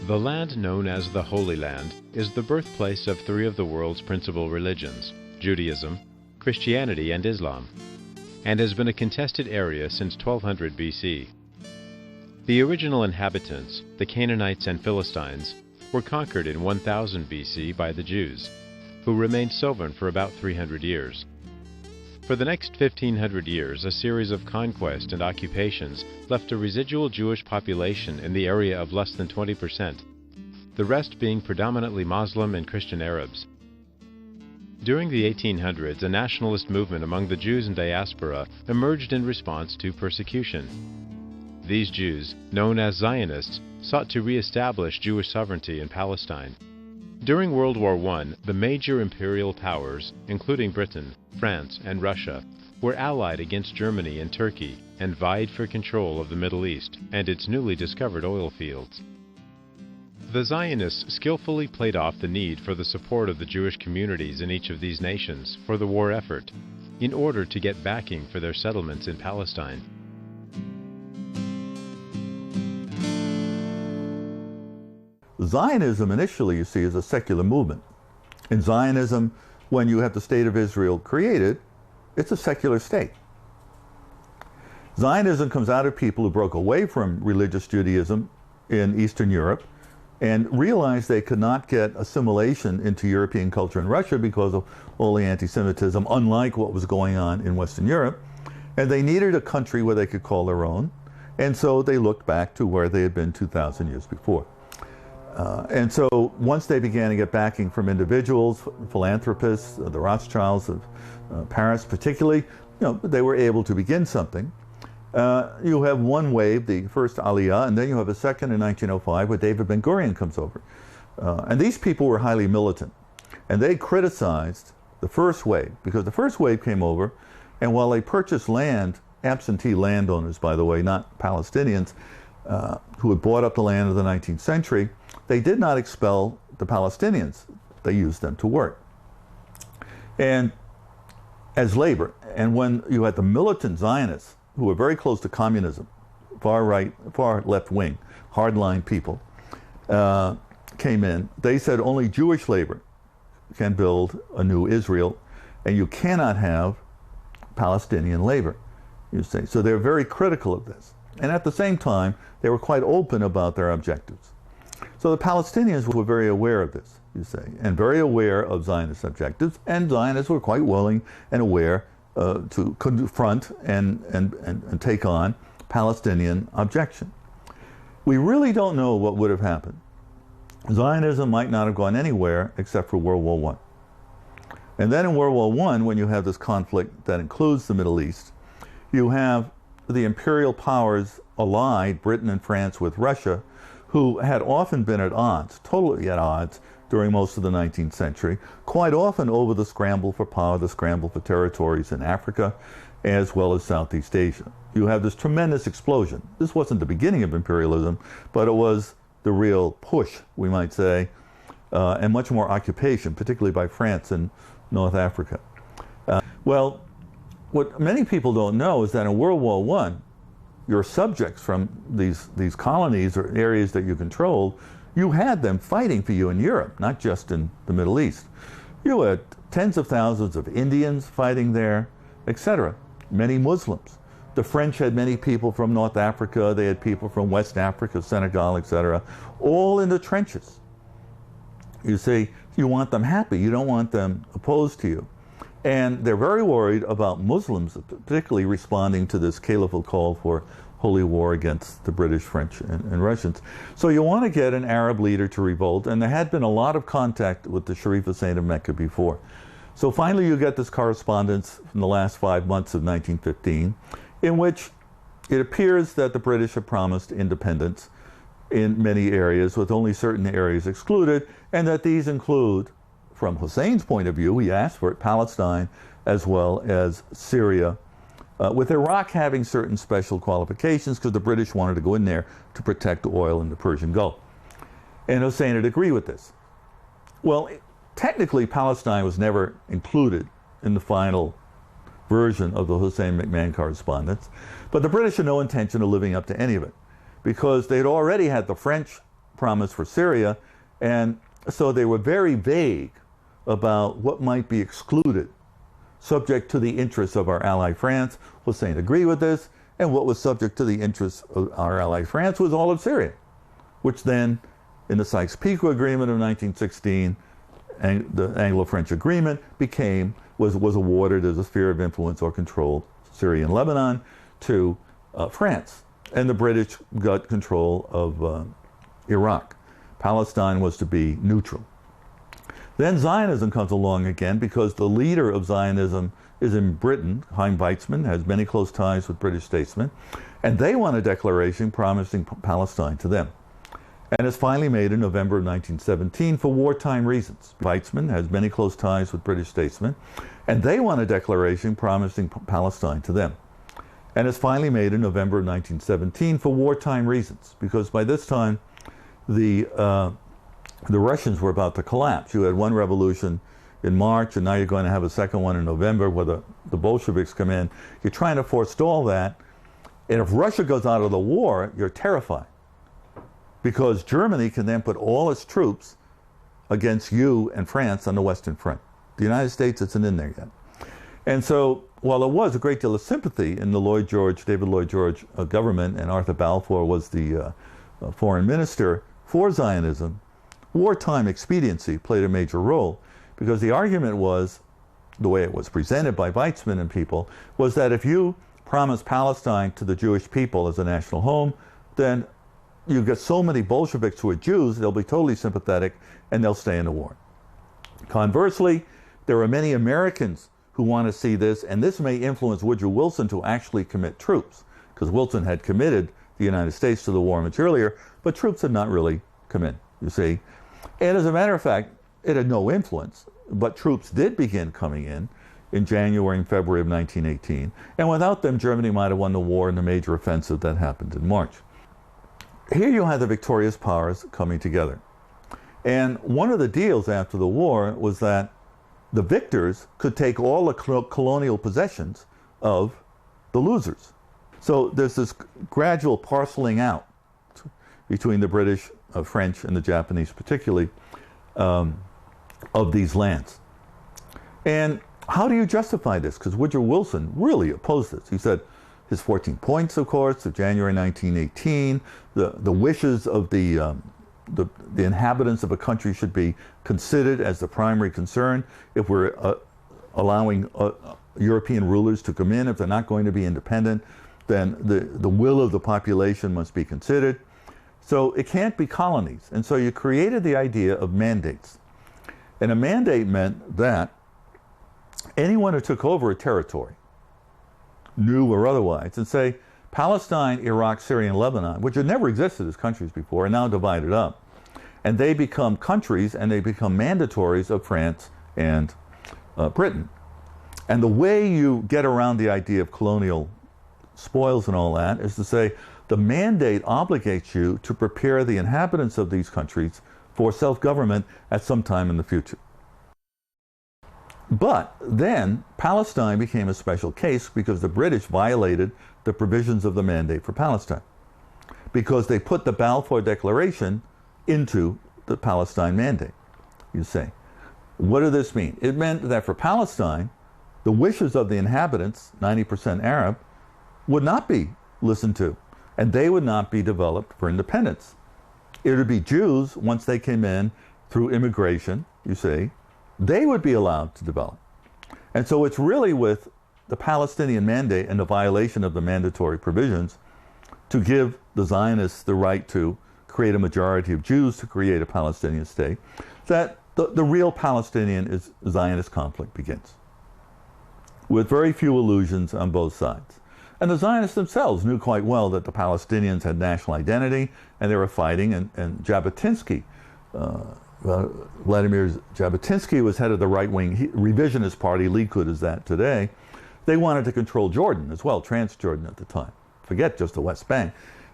The land known as the Holy Land is the birthplace of three of the world's principal religions, Judaism, Christianity, and Islam, and has been a contested area since 1200 BC. The original inhabitants, the Canaanites and Philistines, were conquered in 1000 BC by the Jews, who remained sovereign for about 300 years. For the next 1500 years, a series of conquest and occupations left a residual Jewish population in the area of less than 20%, the rest being predominantly Muslim and Christian Arabs. During the 1800s, a nationalist movement among the Jews in diaspora emerged in response to persecution. These Jews, known as Zionists, sought to re-establish Jewish sovereignty in Palestine. During World War I, the major imperial powers, including Britain, France, and Russia, were allied against Germany and Turkey and vied for control of the Middle East and its newly discovered oil fields. The Zionists skillfully played off the need for the support of the Jewish communities in each of these nations for the war effort, in order to get backing for their settlements in Palestine. Zionism initially, you see, is a secular movement. In Zionism, when you have the state of Israel created, it's a secular state. Zionism comes out of people who broke away from religious Judaism in Eastern Europe and realized they could not get assimilation into European culture in Russia because of all the anti-Semitism, unlike what was going on in Western Europe. And they needed a country where they could call their own. And so they looked back to where they had been 2,000 years before. And so once they began to get backing from individuals, philanthropists, the Rothschilds of Paris particularly, they were able to begin something. You have one wave, the first Aliyah, and then you have a second in 1905 where David Ben-Gurion comes over. And these people were highly militant. And they criticized the first wave, because the first wave came over, and while they purchased land, absentee landowners, by the way, not Palestinians, who had bought up the land of the 19th century, they did not expel the Palestinians. They used them to work. And as labor, and when you had the militant Zionists, who were very close to communism, far right, far left wing, hardline people, came in, they said only Jewish labor can build a new Israel, and you cannot have Palestinian labor, you see. So they're very critical of this. And at the same time, they were quite open about their objectives. So the Palestinians were very aware of this, you say, and very aware of Zionist objectives, and Zionists were quite willing and aware to confront and take on Palestinian objection. We really don't know what would have happened. Zionism might not have gone anywhere except for World War I. And then in World War I, when you have this conflict that includes the Middle East, you have the imperial powers allied, Britain and France, with Russia, who had often been at odds, totally at odds, during most of the 19th century, quite often over the scramble for power, the scramble for territories in Africa, as well as Southeast Asia. You have this tremendous explosion. This wasn't the beginning of imperialism, but it was the real push, we might say, and much more occupation, particularly by France in North Africa. Well, what many people don't know is that in World War I, your subjects from these colonies or areas that you controlled, you had them fighting for you in Europe, not just in the Middle East. You had tens of thousands of Indians fighting there, etc. Many Muslims. The French had many people from North Africa, they had people from West Africa, Senegal, etc., all in the trenches. You see, you want them happy, you don't want them opposed to you. And they're very worried about Muslims, particularly responding to this caliphal call for holy war against the British, French, and Russians. So you want to get an Arab leader to revolt, and there had been a lot of contact with the Sharif Hussein of Mecca before. So finally you get this correspondence from the last 5 months of 1915, in which it appears that the British have promised independence in many areas, with only certain areas excluded, and that these include, from Hussein's point of view, he asked for it, Palestine as well as Syria, with Iraq having certain special qualifications because the British wanted to go in there to protect oil in the Persian Gulf. And Hussein had agreed with this. Well, technically Palestine was never included in the final version of the Hussein-McMahon correspondence, but the British had no intention of living up to any of it, because they'd already had the French promise for Syria, and so they were very vague about what might be excluded, subject to the interests of our ally France. Hussein agreed with this, and what was subject to the interests of our ally France was all of Syria, which then, in the Sykes-Picot Agreement of 1916, and the Anglo-French Agreement was awarded as a sphere of influence or control, Syria and Lebanon, to France. And the British got control of Iraq. Palestine was to be neutral. Then Zionism comes along again because the leader of Zionism is in Britain. Chaim Weizmann has many close ties with British statesmen, and they want a declaration promising Palestine to them. And it's finally made in November of 1917 for wartime reasons. Weizmann has many close ties with British statesmen, and they want a declaration promising Palestine to them. And it's finally made in November of 1917 for wartime reasons, because by this time the Russians were about to collapse. You had one revolution in March, and now you're going to have a second one in November where the Bolsheviks come in. You're trying to forestall that, and if Russia goes out of the war, you're terrified, because Germany can then put all its troops against you and France on the Western Front. The United States isn't in there yet. And so, while there was a great deal of sympathy in the David Lloyd George government, and Arthur Balfour was the foreign minister for Zionism, wartime expediency played a major role, because the argument was, the way it was presented by Weizmann and people, was that if you promise Palestine to the Jewish people as a national home, then you get so many Bolsheviks who are Jews, they'll be totally sympathetic and they'll stay in the war. Conversely, there are many Americans who want to see this, and this may influence Woodrow Wilson to actually commit troops, because Wilson had committed the United States to the war much earlier, but troops had not really come in, you see. And as a matter of fact, it had no influence, but troops did begin coming in January and February of 1918, and without them, Germany might have won the war in the major offensive that happened in March. Here you have the victorious powers coming together. And one of the deals after the war was that the victors could take all the colonial possessions of the losers. So there's this gradual parceling out between the British, French, and the Japanese particularly, of these lands. And how do you justify this? Because Woodrow Wilson really opposed this. He said his 14 points, of course, of January 1918, the wishes of the inhabitants of a country should be considered as the primary concern. If we're allowing European rulers to come in, if they're not going to be independent, then the will of the population must be considered. So it can't be colonies. And so you created the idea of mandates. And a mandate meant that anyone who took over a territory, new or otherwise, and say Palestine, Iraq, Syria, and Lebanon, which had never existed as countries before, are now divided up. And they become countries, and they become mandatories of France and Britain. And the way you get around the idea of colonial spoils and all that is to say the mandate obligates you to prepare the inhabitants of these countries for self-government at some time in the future. But then Palestine became a special case because the British violated the provisions of the mandate for Palestine, because they put the Balfour Declaration into the Palestine mandate, you say. What did this mean? It meant that for Palestine, the wishes of the inhabitants, 90% Arab, would not be listened to, and they would not be developed for independence. It would be Jews, once they came in through immigration, you see, they would be allowed to develop. And so it's really with the Palestinian mandate and the violation of the mandatory provisions to give the Zionists the right to create a majority of Jews to create a Palestinian state, that the real Palestinian Zionist conflict begins, with very few illusions on both sides. And the Zionists themselves knew quite well that the Palestinians had national identity, and they were fighting, and Jabotinsky, Vladimir Jabotinsky was head of the right-wing revisionist party, Likud is that today. They wanted to control Jordan as well, Transjordan at the time. Forget just the West Bank.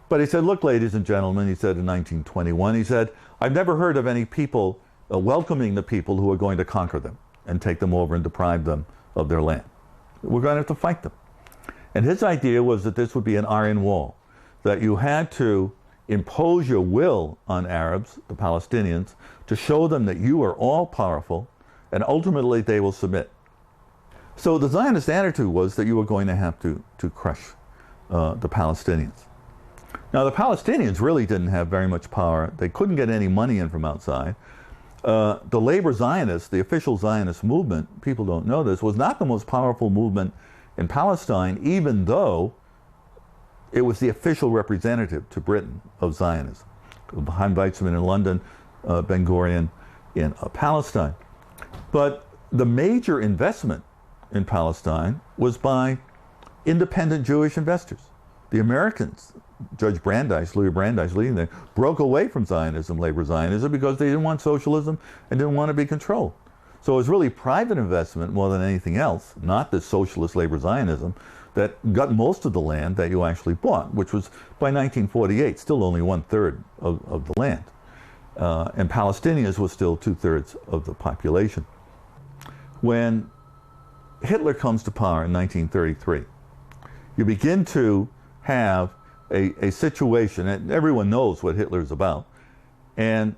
But he said, look, ladies and gentlemen, he said in 1921, he said, I've never heard of any people welcoming the people who are going to conquer them and take them over and deprive them of their land. We're going to have to fight them. And his idea was that this would be an iron wall, that you had to impose your will on Arabs, the Palestinians, to show them that you are all powerful, and ultimately they will submit. So the Zionist attitude was that you were going to have to crush the Palestinians. Now the Palestinians really didn't have very much power. They couldn't get any money in from outside. The labor Zionists, the official Zionist movement, people don't know this, was not the most powerful movement in Palestine, even though it was the official representative to Britain of Zionism. Chaim Weizmann in London, Ben Gurion in Palestine. But the major investment in Palestine was by independent Jewish investors. The Americans, Judge Brandeis, Louis Brandeis leading them, broke away from Zionism, labor Zionism, because they didn't want socialism and didn't want to be controlled. So it was really private investment more than anything else, not the socialist labor Zionism, that got most of the land that you actually bought, which was by 1948 still only 1/3 of the land. And Palestinians was still 2/3 of the population. When Hitler comes to power in 1933, you begin to have a situation, and everyone knows what Hitler is about. And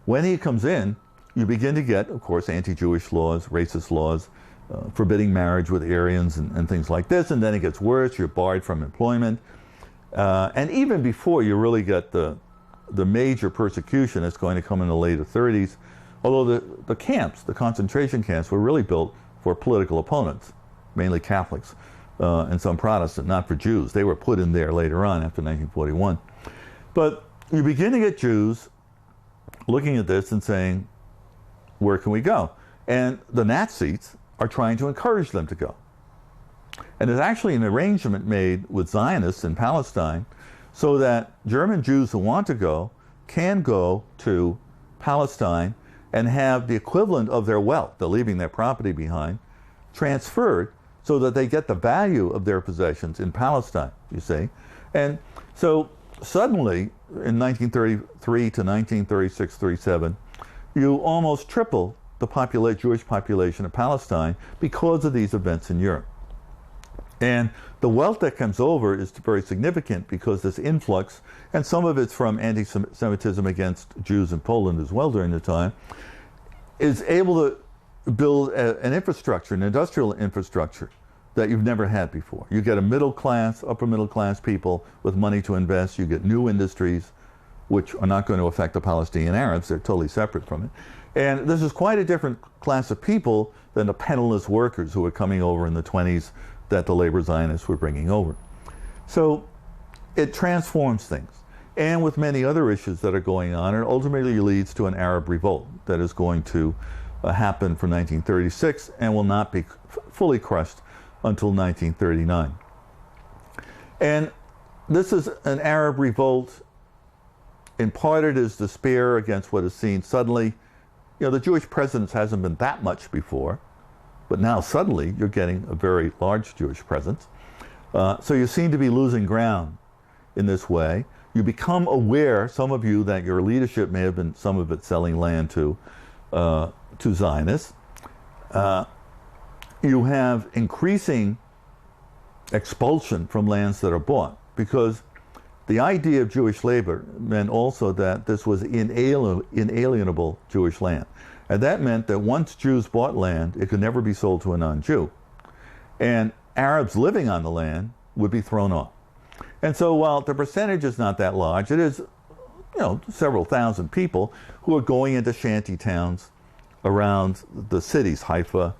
when he comes in, you begin to get, of course, anti-Jewish laws, racist laws, forbidding marriage with Aryans and things like this, and then it gets worse, you're barred from employment. And even before you really get the major persecution that's going to come in the later 30s, although the camps, the concentration camps, were really built for political opponents, mainly Catholics and some Protestant, not for Jews. They were put in there later on after 1941. But you begin to get Jews looking at this and saying, where can we go? And the Nazis are trying to encourage them to go. And there's actually an arrangement made with Zionists in Palestine so that German Jews who want to go can go to Palestine and have the equivalent of their wealth, they're leaving their property behind, transferred so that they get the value of their possessions in Palestine, you see. And so suddenly, in 1933 to 1936-37, you almost triple the Jewish population of Palestine because of these events in Europe. And the wealth that comes over is very significant because this influx, and some of it's from anti-Semitism against Jews in Poland as well during the time, is able to build an infrastructure, an industrial infrastructure that you've never had before. You get a middle class, upper middle class people with money to invest. You get new industries which are not going to affect the Palestinian Arabs. They're totally separate from it. And this is quite a different class of people than the penniless workers who were coming over in the 20s that the labor Zionists were bringing over. So it transforms things. And with many other issues that are going on, it ultimately leads to an Arab revolt that is going to happen from 1936 and will not be fully crushed until 1939. And this is an Arab revolt. In part it is despair against what is seen suddenly. You know, the Jewish presence hasn't been that much before, but now suddenly you're getting a very large Jewish presence. So you seem to be losing ground in this way. You become aware, some of you, that your leadership may have been, some of it, selling land to Zionists. You have increasing expulsion from lands that are bought, because the idea of Jewish labor meant also that this was inalienable Jewish land. And that meant that once Jews bought land, it could never be sold to a non-Jew. And Arabs living on the land would be thrown off. And so while the percentage is not that large, it is, you know, several thousand people who are going into shanty towns around the cities, Haifa,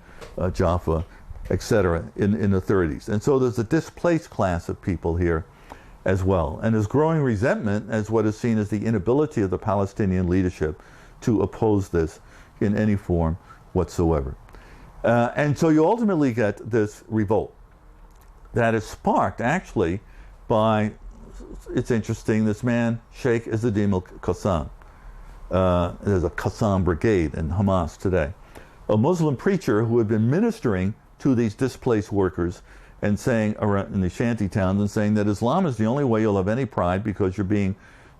Jaffa, etc., in the 30s. And so there's a displaced class of people here as well. And there's growing resentment as what is seen as the inability of the Palestinian leadership to oppose this in any form whatsoever. And so you ultimately get this revolt that is sparked actually by, it's interesting, this man, Sheikh Izzeddin al-Qassam. There's a Qassam brigade in Hamas today. A Muslim preacher who had been ministering to these displaced workers and saying around in the shanty towns and saying that Islam is the only way you'll have any pride because you're being,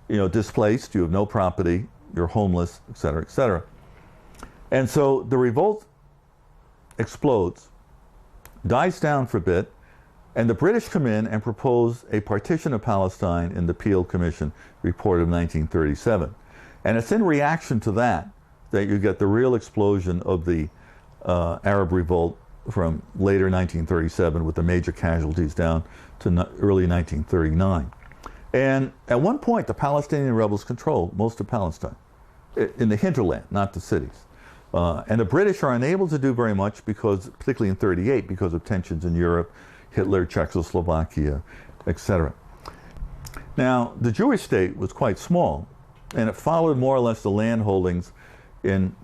you know, displaced, you have no property, you're homeless, etc., etc. And so the revolt explodes, dies down for a bit, And the British come in and propose a partition of Palestine in the Peel Commission report of 1937. And it's in reaction to that that you get the real explosion of the Arab revolt from later 1937 with the major casualties down to early 1939. And at one point, the Palestinian rebels controlled most of Palestine, in the hinterland, not the cities. And the British are unable to do very much because, particularly in 38, because of tensions in Europe, Hitler, Czechoslovakia, etc. Now, the Jewish state was quite small, and it followed more or less the land holdings in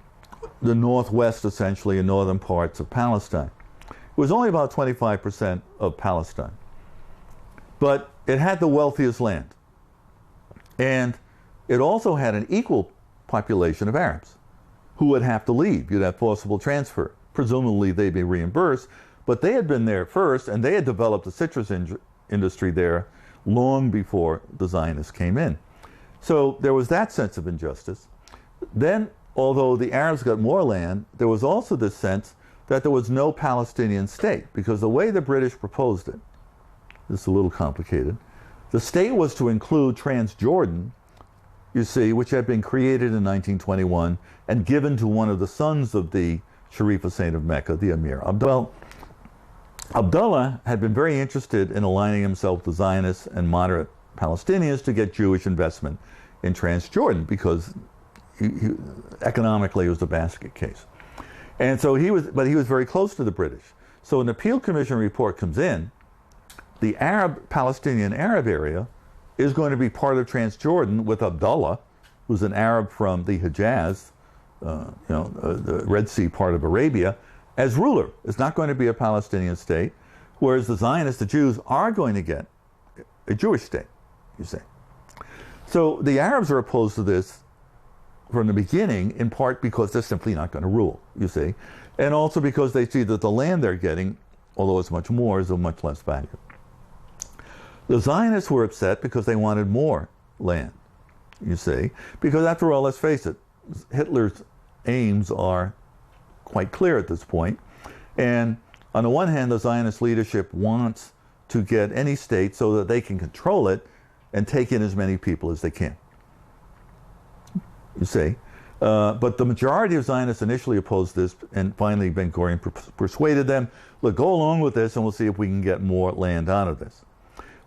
the northwest, essentially, and northern parts of Palestine. It was only about 25% of Palestine. But it had the wealthiest land. And it also had an equal population of Arabs who would have to leave. You'd have forcible transfer. Presumably they'd be reimbursed, but they had been there first, and they had developed the citrus industry there long before the Zionists came in. So there was that sense of injustice. Then, although the Arabs got more land, there was also this sense that there was no Palestinian state, because the way the British proposed it, this is a little complicated, the state was to include Transjordan, you see, which had been created in 1921 and given to one of the sons of the Sharif Hussein of Mecca, the Emir Abdullah. Abdullah had been very interested in aligning himself with the Zionists and moderate Palestinians to get Jewish investment in Transjordan, because economically it was a basket case. And so he was very close to the British. So when the Peel Commission report comes in, the Palestinian Arab area is going to be part of Transjordan with Abdullah, who's an Arab from the Hijaz, the Red Sea part of Arabia, as ruler. It's not going to be a Palestinian state, whereas the Zionists, the Jews, are going to get a Jewish state, you see. So the Arabs are opposed to this from the beginning, in part because they're simply not going to rule, you see, and also because they see that the land they're getting, although it's much more, is of much less value. The Zionists were upset because they wanted more land, you see, because after all, let's face it, Hitler's aims are quite clear at this point. And on the one hand, the Zionist leadership wants to get any state so that they can control it and take in as many people as they can, you see. But the majority of Zionists initially opposed this, and finally Ben Gurion persuaded them, look, go along with this and we'll see if we can get more land out of this.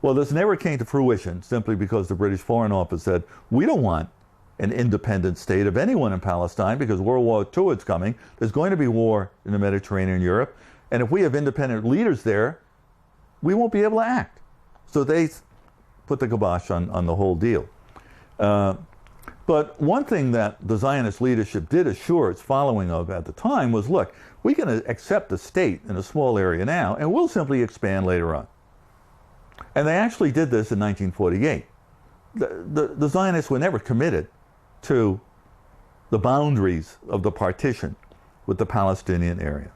Well, this never came to fruition simply because the British Foreign Office said, we don't want an independent state of anyone in Palestine because World War II is coming. There's going to be war in the Mediterranean and Europe. And if we have independent leaders there, we won't be able to act. So they put the kibosh on the whole deal. But one thing that the Zionist leadership did assure its following of at the time was, look, we can accept a state in a small area now, and we'll simply expand later on. And they actually did this in 1948. The Zionists were never committed to the boundaries of the partition with the Palestinian area.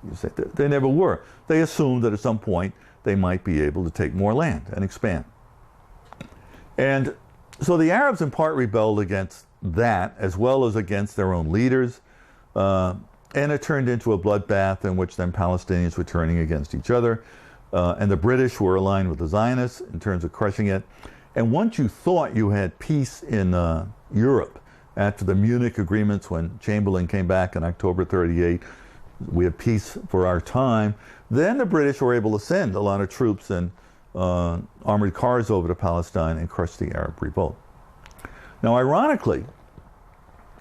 You see, they never were. They assumed that at some point they might be able to take more land and expand. And so the Arabs in part rebelled against that as well as against their own leaders. And it turned into a bloodbath in which then Palestinians were turning against each other. And the British were aligned with the Zionists in terms of crushing it. And once you thought you had peace in Europe, after the Munich agreements, when Chamberlain came back in October 38, we have peace for our time, then the British were able to send a lot of troops and armored cars over to Palestine and crush the Arab revolt. Now, ironically,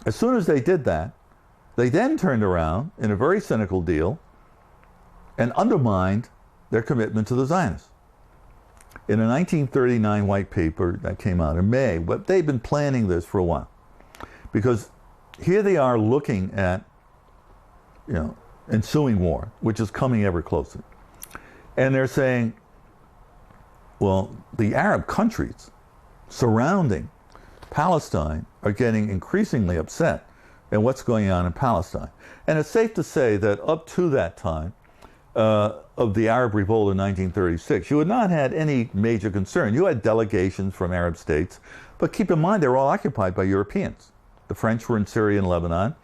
as soon as they did that, they then turned around in a very cynical deal and undermined their commitment to the Zionists. In a 1939 white paper that came out in May, but they've been planning this for a while. Because here they are looking at, ensuing war, which is coming ever closer. And they're saying, well, the Arab countries surrounding Palestine are getting increasingly upset at what's going on in Palestine. And it's safe to say that up to that time, of the Arab revolt in 1936, you had not had any major concern. You had delegations from Arab states, but keep in mind they're all occupied by Europeans. The French were in Syria and Lebanon.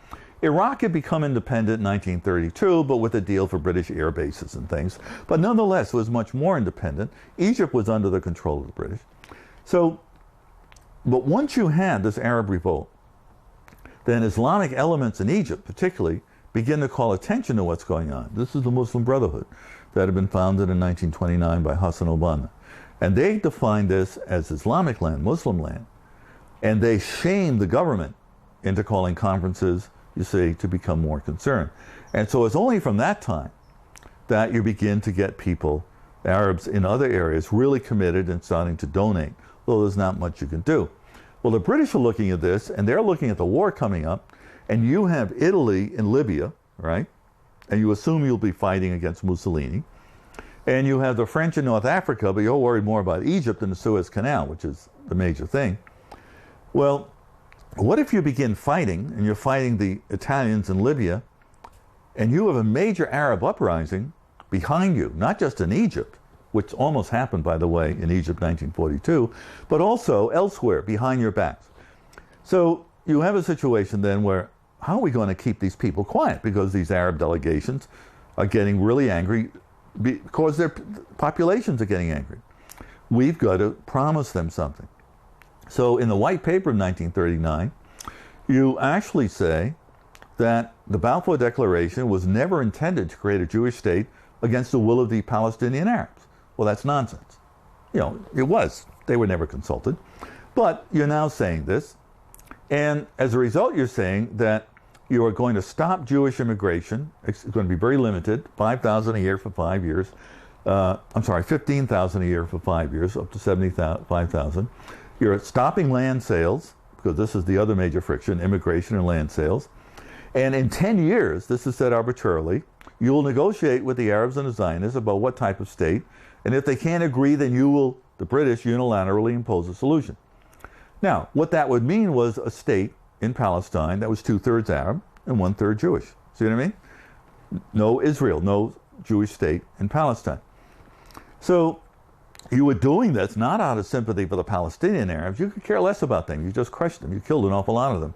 Iraq had become independent in 1932, but with a deal for British air bases and things. But nonetheless, it was much more independent. Egypt was under the control of the British. So, but once you had this Arab revolt, then Islamic elements in Egypt, particularly, begin to call attention to what's going on. This is the Muslim Brotherhood that had been founded in 1929 by Hassan al-Banna. And they defined this as Islamic land, Muslim land. And they shamed the government into calling conferences, you see, to become more concerned. And so it's only from that time that you begin to get people, Arabs in other areas, really committed and starting to donate, though there's not much you can do. Well, the British are looking at this, and they're looking at the war coming up, and you have Italy and Libya, right? And you assume you'll be fighting against Mussolini. And you have the French in North Africa, but you're worried more about Egypt and the Suez Canal, which is the major thing. Well, what if you begin fighting, and you're fighting the Italians in Libya, and you have a major Arab uprising behind you, not just in Egypt, which almost happened, by the way, in Egypt 1942, but also elsewhere behind your backs. So you have a situation then where, how are we going to keep these people quiet? Because these Arab delegations are getting really angry because their populations are getting angry. We've got to promise them something. So in the White Paper of 1939, you actually say that the Balfour Declaration was never intended to create a Jewish state against the will of the Palestinian Arabs. Well, that's nonsense. You know, it was. They were never consulted. But you're now saying this, and as a result, you're saying that you are going to stop Jewish immigration. It's going to be very limited, 5,000 a year for 5 years. 15,000 a year for 5 years, up to 75,000. You're stopping land sales, because this is the other major friction, immigration and land sales. And in 10 years, this is said arbitrarily, you will negotiate with the Arabs and the Zionists about what type of state, and if they can't agree, then you will, the British, unilaterally impose a solution. Now, what that would mean was a state in Palestine that was 2/3 Arab and 1/3 Jewish. See what I mean? No Israel, no Jewish state in Palestine. So you were doing this not out of sympathy for the Palestinian Arabs. You could care less about them. You just crushed them. You killed an awful lot of them.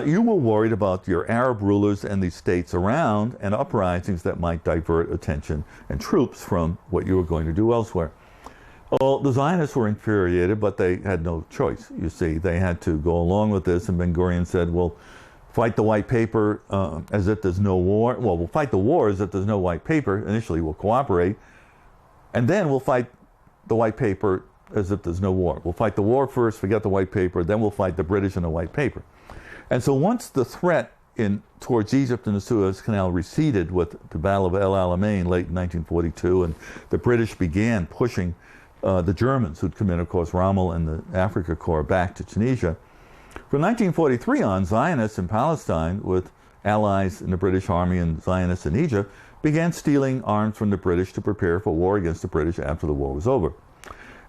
You were worried about your Arab rulers and these states around and uprisings that might divert attention and troops from what you were going to do elsewhere. Well, the Zionists were infuriated, but they had no choice, you see. They had to go along with this, and Ben-Gurion said, well, fight the White Paper as if there's no war. Well, we'll fight the war as if there's no White Paper. Initially, we'll cooperate, and then we'll fight the White Paper as if there's no war. We'll fight the war first, forget the White Paper, then we'll fight the British and the White Paper. And so once the threat towards Egypt and the Suez Canal receded with the Battle of El Alamein late in 1942, and the British began pushing the Germans, who'd come in, of course, Rommel and the Africa Corps, back to Tunisia. From 1943 on, Zionists in Palestine, with allies in the British Army and Zionists in Egypt, began stealing arms from the British to prepare for war against the British after the war was over.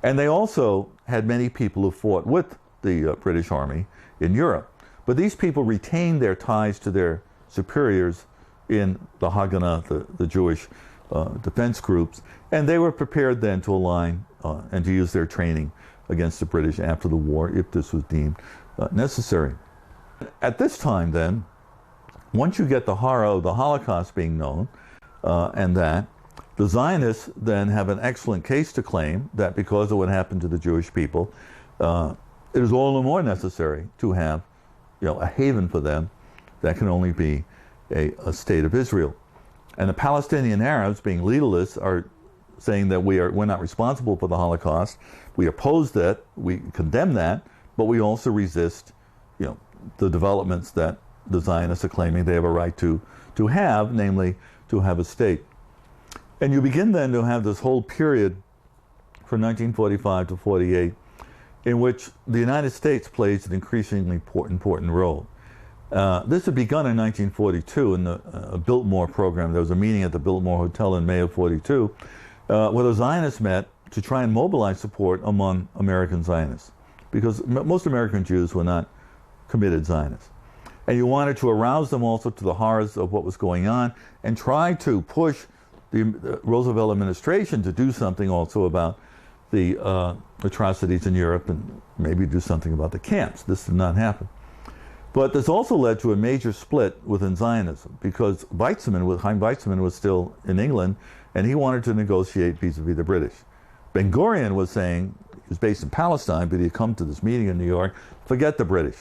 And they also had many people who fought with the British Army in Europe. But these people retained their ties to their superiors in the Haganah, the Jewish defense groups, and they were prepared then to align and to use their training against the British after the war if this was deemed necessary. At this time then, once you get the horror of the Holocaust being known, and that, the Zionists then have an excellent case to claim that because of what happened to the Jewish people, it is all the more necessary to have a haven for them that can only be a state of Israel. And the Palestinian Arabs, being legalists, are saying that we're not responsible for the Holocaust. We oppose that, we condemn that, but we also resist, the developments that the Zionists are claiming they have a right to have, namely to have a state. And you begin then to have this whole period from 1945 to 48 in which the United States plays an increasingly important role. This had begun in 1942 in the Biltmore program. There was a meeting at the Biltmore Hotel in May of 42 where the Zionists met to try and mobilize support among American Zionists, because most American Jews were not committed Zionists. And you wanted to arouse them also to the horrors of what was going on and try to push the Roosevelt administration to do something also about the atrocities in Europe and maybe do something about the camps. This did not happen. But this also led to a major split within Zionism, because Chaim Weizmann was still in England, and he wanted to negotiate vis-a-vis the British. Ben Gurion was saying, he was based in Palestine, but he'd come to this meeting in New York, forget the British.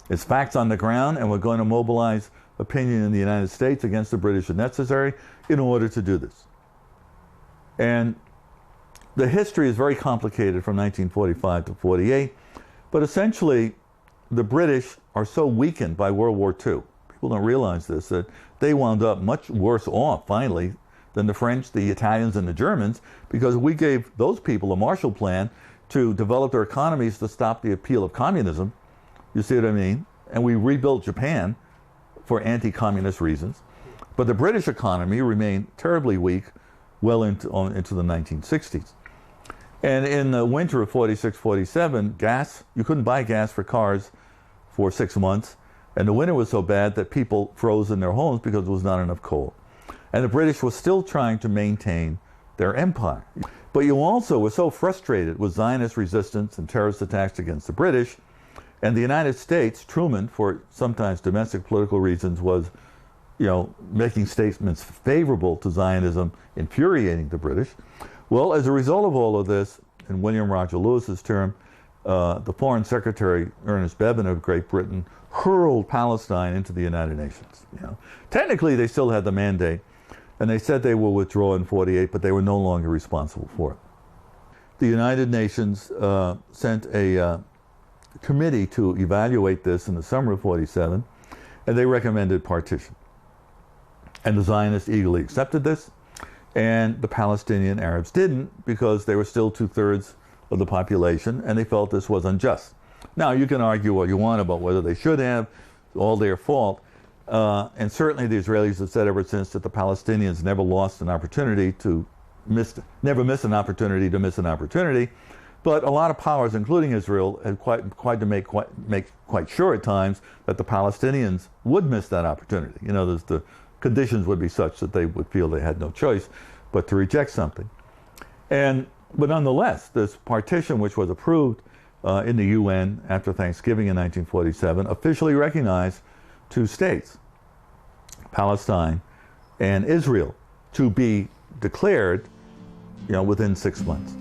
It's facts on the ground, and we're going to mobilize opinion in the United States against the British if necessary in order to do this. And the history is very complicated from 1945 to 48, but essentially the British are so weakened by World War II, people don't realize this, that they wound up much worse off, finally, than the French, the Italians, and the Germans, because we gave those people a Marshall Plan to develop their economies to stop the appeal of communism. You see what I mean? And we rebuilt Japan for anti-communist reasons. But the British economy remained terribly weak well into the 1960s. And in the winter of 46, 47, you couldn't buy gas for cars for 6 months. And the winter was so bad that people froze in their homes because there was not enough coal. And the British were still trying to maintain their empire. But you also were so frustrated with Zionist resistance and terrorist attacks against the British, and the United States, Truman, for sometimes domestic political reasons, was, making statements favorable to Zionism, infuriating the British. Well, as a result of all of this, in William Roger Lewis's term, the Foreign Secretary, Ernest Bevin of Great Britain, hurled Palestine into the United Nations. Technically, they still had the mandate, and they said they will withdraw in 48, but they were no longer responsible for it. The United Nations sent a committee to evaluate this in the summer of 47, and they recommended partition. And the Zionists eagerly accepted this, and the Palestinian Arabs didn't, because they were still 2/3 of the population, and they felt this was unjust. Now, you can argue what you want about whether they should have, all their fault, and certainly the Israelis have said ever since that the Palestinians never lost an opportunity to never miss an opportunity to miss an opportunity. But a lot of powers, including Israel, had quite to make quite sure at times that the Palestinians would miss that opportunity. The conditions would be such that they would feel they had no choice but to reject something. But nonetheless, this partition, which was approved in the UN after Thanksgiving in 1947, officially recognized 2 states, Palestine and Israel, to be declared, within 6 months.